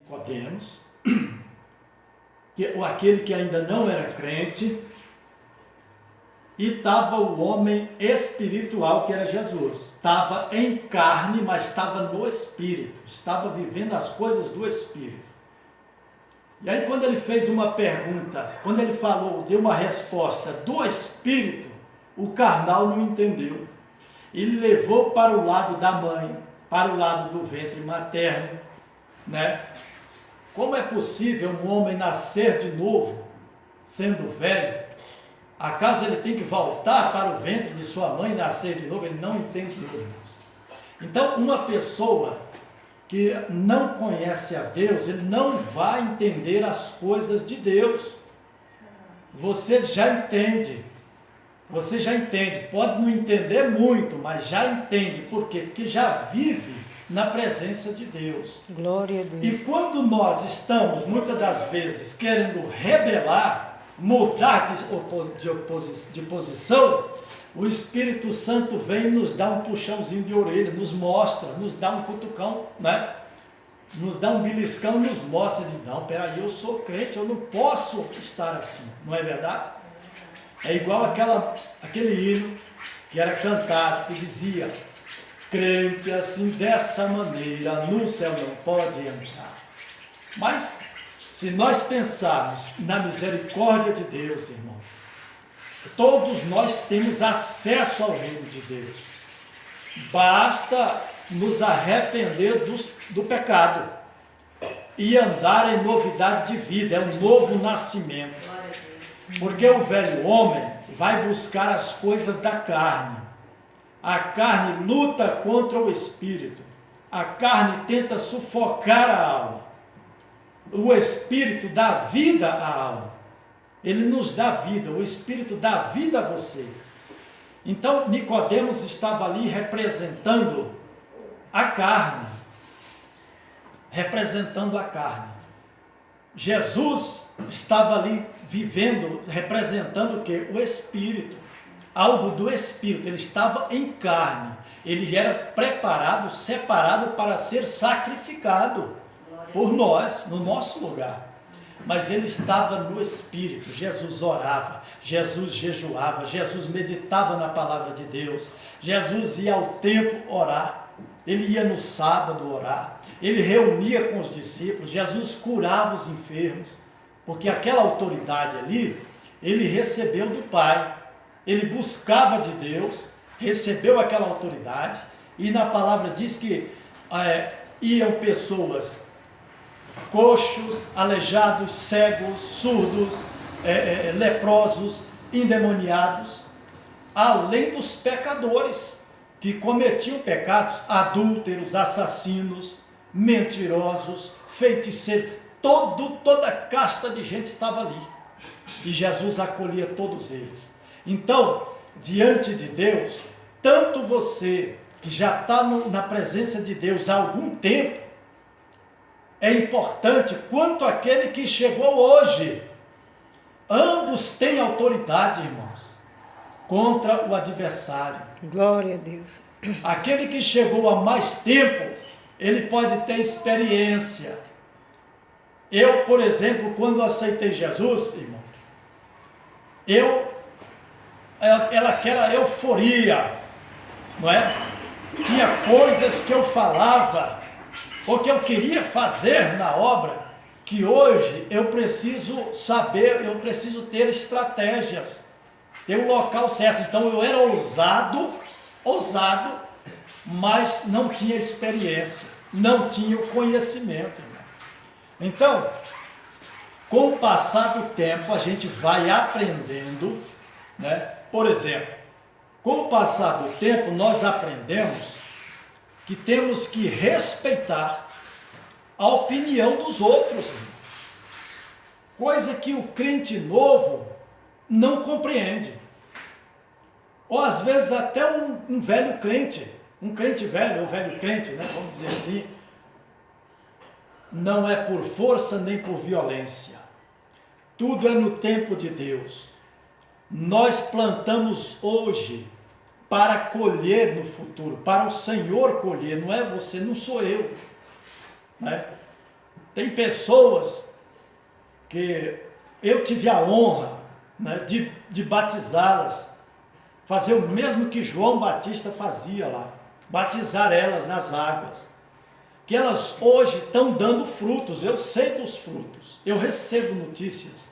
Nicodemos, aquele que ainda não era crente, e estava o homem espiritual, que era Jesus. Estava em carne, mas estava no Espírito. Estava vivendo as coisas do Espírito. E aí quando ele fez uma pergunta, quando ele falou, deu uma resposta do Espírito, o carnal não entendeu. Ele levou para o lado da mãe, para o lado do ventre materno, né? Como é possível um homem nascer de novo, sendo velho? Acaso ele tem que voltar para o ventre de sua mãe e nascer de novo? Ele não entende, irmãos. Então, uma pessoa que não conhece a Deus, ele não vai entender as coisas de Deus. Você já entende. Você já entende. Pode não entender muito, mas já entende. Por quê? Porque já vive na presença de Deus. Glória a Deus. E quando nós estamos, muitas das vezes, querendo rebelar, mudar de posição, o Espírito Santo vem e nos dá um puxãozinho de orelha, nos mostra, nos dá um cutucão, né? Nos dá um beliscão, nos mostra, diz, não, peraí, eu sou crente, eu não posso estar assim, não é verdade? É igual aquele hino que era cantado, que dizia, crente assim, dessa maneira, no céu não pode entrar. Mas, se nós pensarmos na misericórdia de Deus, irmão, todos nós temos acesso ao reino de Deus. Basta nos arrepender do pecado e andar em novidade de vida, é um novo nascimento. Porque o velho homem vai buscar as coisas da carne. A carne luta contra o espírito. A carne tenta sufocar a alma. O Espírito dá vida à alma. Ele nos dá vida. O Espírito dá vida a você. Então, Nicodemos estava ali representando a carne. Representando a carne. Jesus estava ali vivendo, representando o quê? O Espírito. Algo do Espírito. Ele estava em carne. Ele era preparado, separado para ser sacrificado por nós, no nosso lugar. Mas ele estava no Espírito. Jesus orava, Jesus jejuava, Jesus meditava na palavra de Deus, Jesus ia ao templo orar, ele ia no sábado orar, ele reunia com os discípulos, Jesus curava os enfermos, porque aquela autoridade ali, ele recebeu do Pai, ele buscava de Deus, recebeu aquela autoridade, e na palavra diz que iam pessoas coxos, aleijados, cegos, surdos, leprosos, endemoniados, além dos pecadores que cometiam pecados, adúlteros, assassinos, mentirosos, feiticeiros, toda casta de gente estava ali, e Jesus acolhia todos eles. Então, diante de Deus, tanto você que já está na presença de Deus há algum tempo, é importante quanto aquele que chegou hoje. Ambos têm autoridade, irmãos, contra o adversário. Glória a Deus. Aquele que chegou há mais tempo, ele pode ter experiência. Eu, por exemplo, quando aceitei Jesus, irmão, aquela euforia, não é? Tinha coisas que eu falava, ou que eu queria fazer na obra, que hoje eu preciso saber, eu preciso ter estratégias, ter um local certo. Então eu era ousado, mas não tinha experiência, não tinha o conhecimento. Então, com o passar do tempo, a gente vai aprendendo, né? Por exemplo, com o passar do tempo, nós aprendemos que temos que respeitar a opinião dos outros, coisa que o crente novo não compreende. Ou às vezes até um velho crente, um crente velho, ou velho crente, né, vamos dizer assim, não é por força nem por violência, tudo é no tempo de Deus. Nós plantamos hoje para colher no futuro, para o Senhor colher, não é você, não sou eu, né? Tem pessoas que eu tive a honra, né, de batizá-las, fazer o mesmo que João Batista fazia lá, batizar elas nas águas, que elas hoje estão dando frutos, eu sei dos frutos, eu recebo notícias.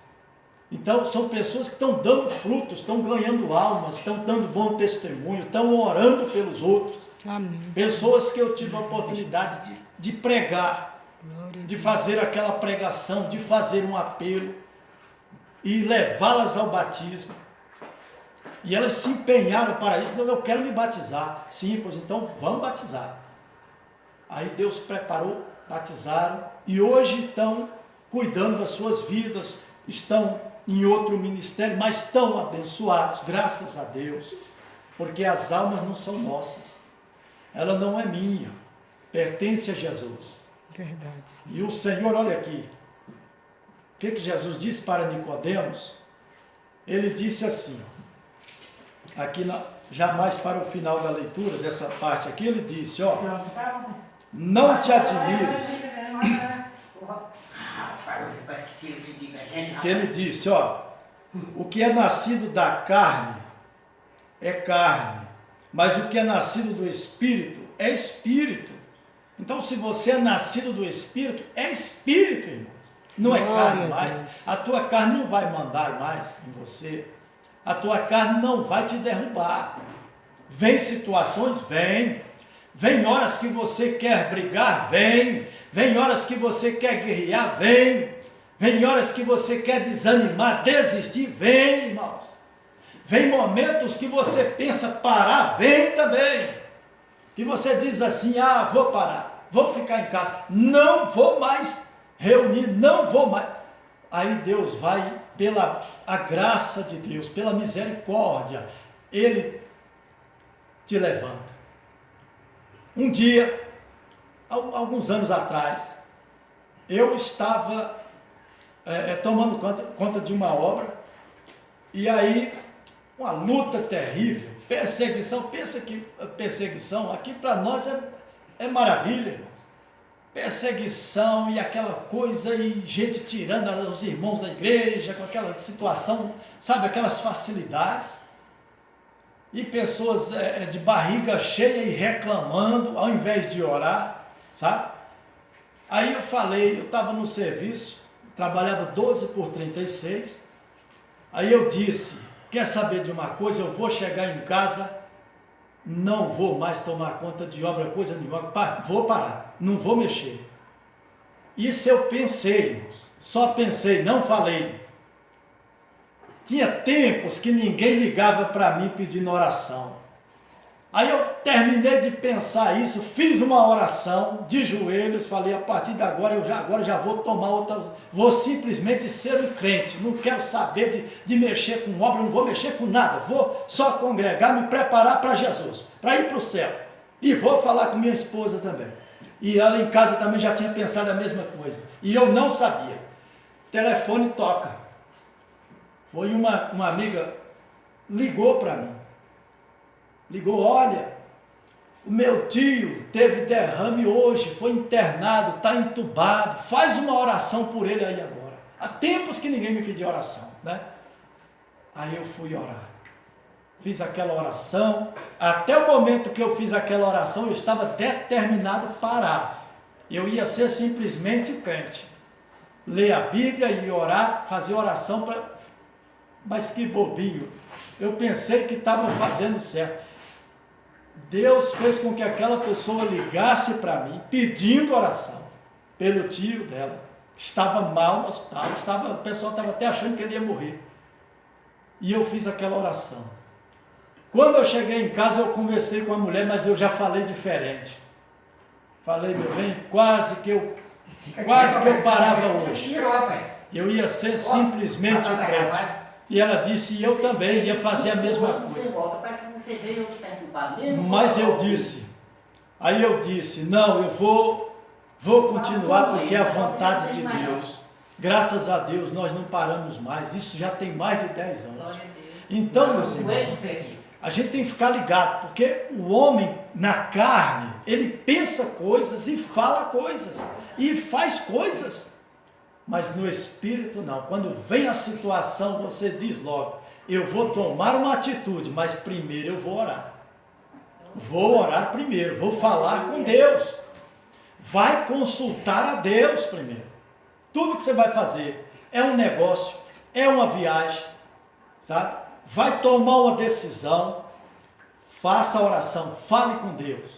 Então são pessoas que estão dando frutos, estão ganhando almas, estão dando bom testemunho, estão orando pelos outros. Amém. Pessoas que eu tive a oportunidade de pregar, de fazer aquela pregação, de fazer um apelo e levá-las ao batismo. E elas se empenharam para isso. Não, eu quero me batizar. Sim, pois então vamos batizar. Aí Deus preparou, batizaram e hoje estão cuidando das suas vidas, estão em outro ministério, mas estão abençoados, graças a Deus, porque as almas não são nossas, ela não é minha, pertence a Jesus. Verdade. E o Senhor, olha aqui, o que Jesus disse para Nicodemos? Ele disse assim, aqui já mais para o final da leitura dessa parte aqui, ele disse, ó, não te admires, que ele disse, ó, o que é nascido da carne é carne, mas o que é nascido do Espírito é Espírito. Então, se você é nascido do Espírito, é Espírito, irmão. Não é carne mais. A tua carne não vai mandar mais em você. A tua carne não vai te derrubar. Vem situações? Vem. Vem horas que você quer brigar? Vem. Vem horas que você quer guerrear? Vem. Vem horas que você quer desanimar, desistir? Vem, irmãos. Vem momentos que você pensa parar? Vem também. Que você diz assim, vou parar, vou ficar em casa, não vou mais reunir, não vou mais. Aí Deus vai, pela a graça de Deus, pela misericórdia, Ele te levanta. Um dia, alguns anos atrás, eu estava tomando conta de uma obra, e aí uma luta terrível, perseguição, pensa que perseguição aqui para nós é maravilha, irmão. Perseguição e aquela coisa, e gente tirando os irmãos da igreja, com aquela situação, sabe, aquelas facilidades, e pessoas de barriga cheia e reclamando, ao invés de orar, sabe? Aí eu falei, eu estava no serviço, trabalhava 12 por 36, aí eu disse, quer saber de uma coisa, eu vou chegar em casa, não vou mais tomar conta de obra, coisa nenhuma, vou parar, não vou mexer. Isso eu pensei, irmãos, só pensei, não falei. Tinha tempos que ninguém ligava para mim pedindo oração. Aí eu terminei de pensar isso, fiz uma oração de joelhos, falei, a partir de agora, agora já vou tomar outra, vou simplesmente ser um crente, não quero saber de mexer com obra, não vou mexer com nada, vou só congregar, me preparar para Jesus, para ir para o céu. E vou falar com minha esposa também. E ela em casa também já tinha pensado a mesma coisa. E eu não sabia. O telefone toca. Foi uma amiga, ligou para mim. Ligou, olha, o meu tio teve derrame hoje, foi internado, está entubado, faz uma oração por ele aí agora. Há tempos que ninguém me pediu oração, né? Aí eu fui orar, fiz aquela oração, até o momento que eu fiz aquela oração, eu estava determinado a parar. Eu ia ser simplesmente crente, ler a Bíblia e orar, fazer oração para... Mas que bobinho, eu pensei que estava fazendo certo. Deus fez com que aquela pessoa ligasse para mim, pedindo oração, pelo tio dela, estava mal no hospital, o pessoal estava até achando que ele ia morrer. E eu fiz aquela oração. Quando eu cheguei em casa, eu conversei com a mulher, mas eu já falei diferente. Falei, meu bem, quase que eu parava hoje. Eu ia ser simplesmente um crente. E ela disse, e eu também ia fazer a mesma coisa. Mas eu disse, aí eu disse, não, eu vou continuar porque é a vontade de Deus. Graças a Deus nós não paramos mais, isso já tem mais de 10 anos. Então, meus irmãos, a gente tem que ficar ligado, porque o homem na carne, ele pensa coisas e fala coisas. e faz coisas, mas no espírito não. Quando vem a situação, você diz logo, eu vou tomar uma atitude, mas primeiro eu vou orar. Vou orar primeiro, vou falar com Deus. Vai consultar a Deus primeiro. Tudo que você vai fazer é um negócio, é uma viagem, sabe? Vai tomar uma decisão, faça a oração, fale com Deus.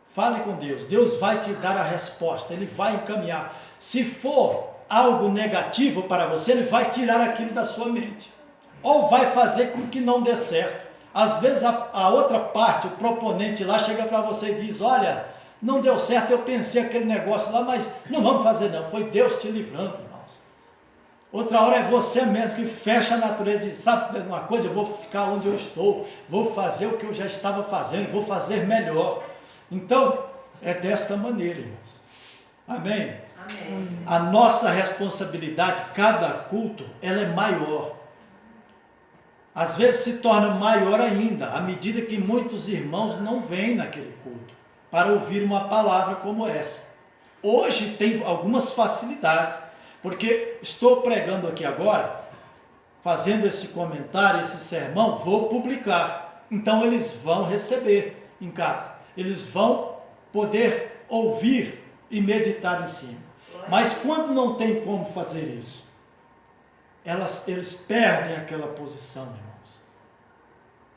Fale com Deus. Deus vai te dar a resposta, Ele vai encaminhar. Se for algo negativo para você, Ele vai tirar aquilo da sua mente. Ou vai fazer com que não dê certo. Às vezes a outra parte, o proponente lá, chega para você e diz, olha, não deu certo, eu pensei aquele negócio lá, mas não vamos fazer não, foi Deus te livrando, irmãos. Outra hora é você mesmo que fecha a natureza e diz, sabe uma coisa, eu vou ficar onde eu estou, vou fazer o que eu já estava fazendo, vou fazer melhor. Então, é desta maneira, irmãos. Amém? Amém. A nossa responsabilidade, cada culto, ela é maior. Às vezes se torna maior ainda, à medida que muitos irmãos não vêm naquele culto, para ouvir uma palavra como essa. Hoje tem algumas facilidades, porque estou pregando aqui agora, fazendo esse comentário, esse sermão, vou publicar. Então eles vão receber em casa, eles vão poder ouvir e meditar em cima. Mas quando não tem como fazer isso, eles perdem aquela posição, irmãos.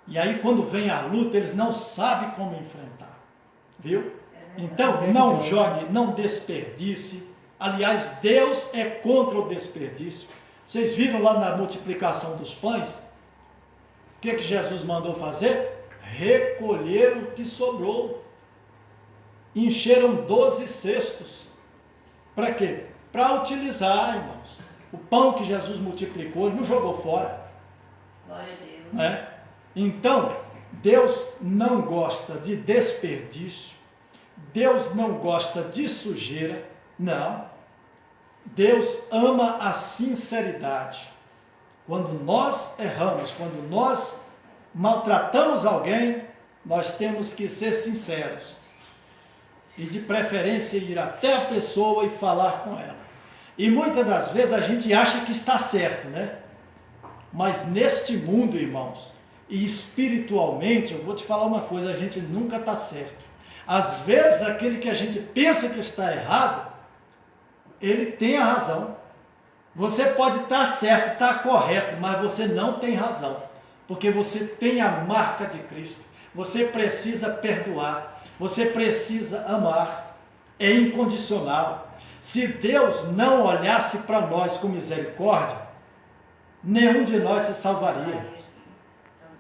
E aí quando vem a luta, eles não sabem como enfrentar. Viu? Então não jogue, não desperdice. Aliás, Deus é contra o desperdício. Vocês viram lá na multiplicação dos pães? O que Jesus mandou fazer? Recolher o que sobrou. Encheram 12 cestos. Para quê? Para utilizar, irmãos. O pão que Jesus multiplicou, Ele não jogou fora. Glória a Deus. Né? Então, Deus não gosta de desperdício. Deus não gosta de sujeira. Não. Deus ama a sinceridade. Quando nós erramos, quando nós maltratamos alguém, nós temos que ser sinceros. E de preferência ir até a pessoa e falar com ela. E muitas das vezes a gente acha que está certo, né? Mas neste mundo, irmãos, e espiritualmente, eu vou te falar uma coisa, a gente nunca está certo. Às vezes aquele que a gente pensa que está errado, ele tem a razão. Você pode estar certo, estar correto, mas você não tem razão. Porque você tem a marca de Cristo. Você precisa perdoar. Você precisa amar. É incondicional. Se Deus não olhasse para nós com misericórdia, nenhum de nós se salvaria.